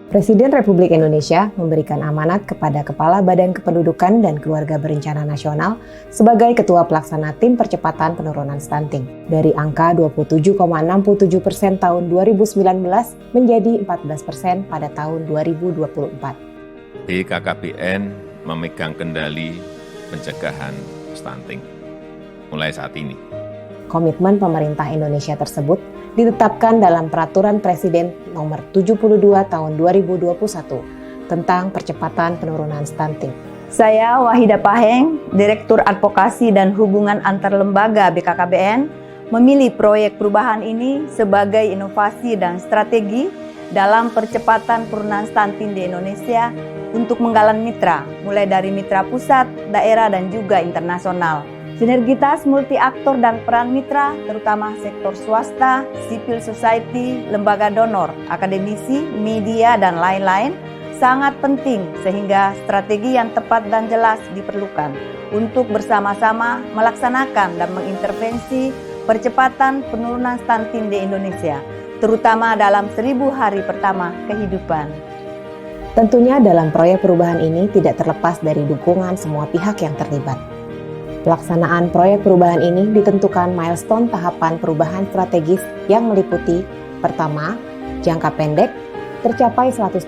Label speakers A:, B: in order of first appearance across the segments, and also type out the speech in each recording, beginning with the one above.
A: Presiden Republik Indonesia memberikan amanat kepada Kepala Badan Kependudukan dan Keluarga Berencana Nasional sebagai Ketua Pelaksana Tim Percepatan Penurunan Stunting dari angka 27,67% tahun 2019 menjadi 14% pada tahun 2024.
B: BKKBN memegang kendali pencegahan stunting mulai saat ini.
A: Komitmen pemerintah Indonesia tersebut ditetapkan dalam Peraturan Presiden Nomor 72 Tahun 2021 tentang percepatan penurunan stunting.
C: Saya Wahidah Paheng, Direktur Advokasi dan Hubungan Antar Lembaga BKKBN, memilih proyek perubahan ini sebagai inovasi dan strategi dalam percepatan penurunan stunting di Indonesia untuk menggalang mitra, mulai dari mitra pusat, daerah, dan juga internasional. Sinergitas multi-aktor dan peran mitra, terutama sektor swasta, civil society, lembaga donor, akademisi, media, dan lain-lain, sangat penting sehingga strategi yang tepat dan jelas diperlukan untuk bersama-sama melaksanakan dan mengintervensi percepatan penurunan stunting di Indonesia, terutama dalam 1000 hari pertama kehidupan.
A: Tentunya dalam proyek perubahan ini tidak terlepas dari dukungan semua pihak yang terlibat. Pelaksanaan proyek perubahan ini ditentukan milestone tahapan perubahan strategis yang meliputi: pertama, jangka pendek, tercapai 100%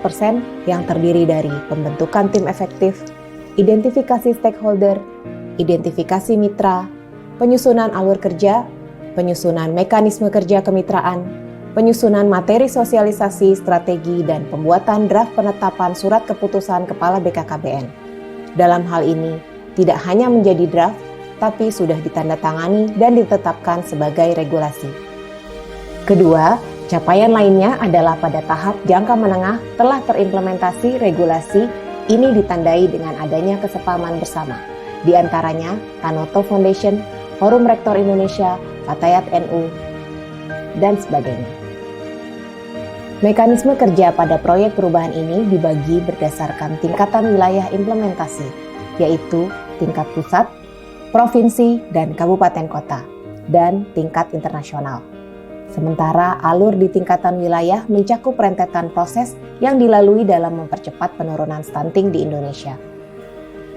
A: yang terdiri dari pembentukan tim efektif, identifikasi stakeholder, identifikasi mitra, penyusunan alur kerja, penyusunan mekanisme kerja kemitraan, penyusunan materi sosialisasi strategi, dan pembuatan draft penetapan surat keputusan Kepala BKKBN. Dalam hal ini, tidak hanya menjadi draft, tapi sudah ditandatangani dan ditetapkan sebagai regulasi. Kedua, capaian lainnya adalah pada tahap jangka menengah telah terimplementasi regulasi ini ditandai dengan adanya kesepahaman bersama, di antaranya Tanoto Foundation, Forum Rektor Indonesia, Fatayat NU, dan sebagainya. Mekanisme kerja pada proyek perubahan ini dibagi berdasarkan tingkatan wilayah implementasi, yaitu tingkat pusat, provinsi, dan kabupaten kota, dan tingkat internasional. Sementara alur di tingkatan wilayah mencakup rentetan proses yang dilalui dalam mempercepat penurunan stunting di Indonesia.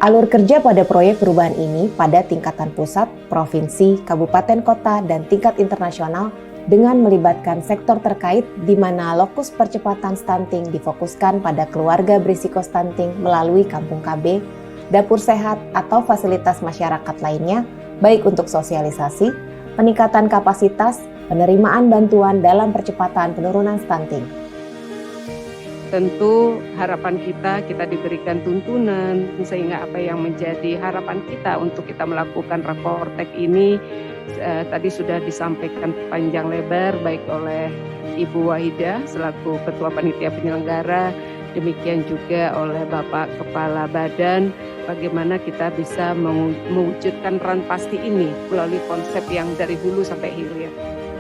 A: Alur kerja pada proyek perubahan ini pada tingkatan pusat, provinsi, kabupaten kota, dan tingkat internasional dengan melibatkan sektor terkait di mana lokus percepatan stunting difokuskan pada keluarga berisiko stunting melalui kampung KB, dapur sehat, atau fasilitas masyarakat lainnya, baik untuk sosialisasi, peningkatan kapasitas, penerimaan bantuan dalam percepatan penurunan stunting.
D: Tentu harapan kita diberikan tuntunan sehingga apa yang menjadi harapan kita untuk kita melakukan Raportek ini tadi sudah disampaikan panjang lebar baik oleh Ibu Wahidah selaku Ketua Panitia Penyelenggara, demikian juga oleh Bapak Kepala Badan, bagaimana kita bisa mewujudkan peran pasti ini melalui konsep yang dari hulu sampai hilir.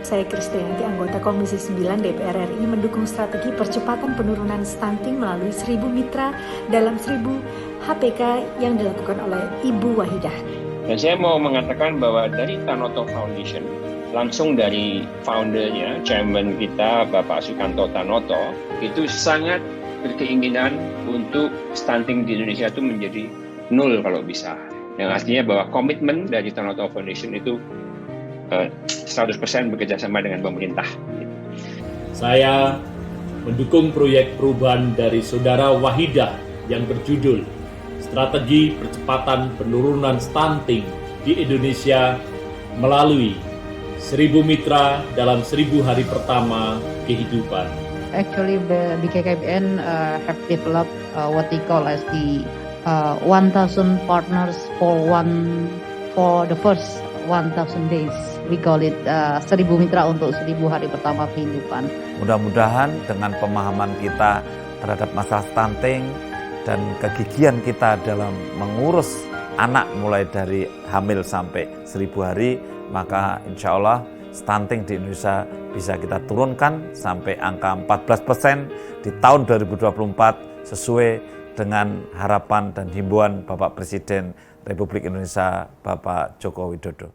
E: Saya Kristianti, anggota Komisi 9 DPR RI, mendukung strategi percepatan penurunan stunting melalui 1000 mitra dalam 1000 HPK yang dilakukan oleh Ibu Wahidah.
F: Dan saya mau mengatakan bahwa dari Tanoto Foundation, langsung dari foundernya, chairman kita Bapak Sukanto Tanoto, itu sangat berkeinginan untuk stunting di Indonesia itu menjadi 0 kalau bisa. Yang artinya bahwa komitmen dari Tanoto Foundation itu 100% bekerjasama dengan pemerintah.
G: Saya mendukung proyek perubahan dari Saudara Wahidah yang berjudul Strategi Percepatan Penurunan Stunting di Indonesia melalui 1000 mitra dalam 1000 hari pertama kehidupan.
H: Actually, BKKBN have developed what they call as the 1,000 partners for the first 1,000 days. We call it 1000 mitra untuk 1000 hari pertama kehidupan.
I: Mudah-mudahan dengan pemahaman kita terhadap masalah stunting dan kegigihan kita dalam mengurus anak mulai dari hamil sampai 1000 hari, maka insya Allah stunting di Indonesia bisa kita turunkan sampai angka 14% di tahun 2024 sesuai dengan harapan dan himbauan Bapak Presiden Republik Indonesia Bapak Joko Widodo.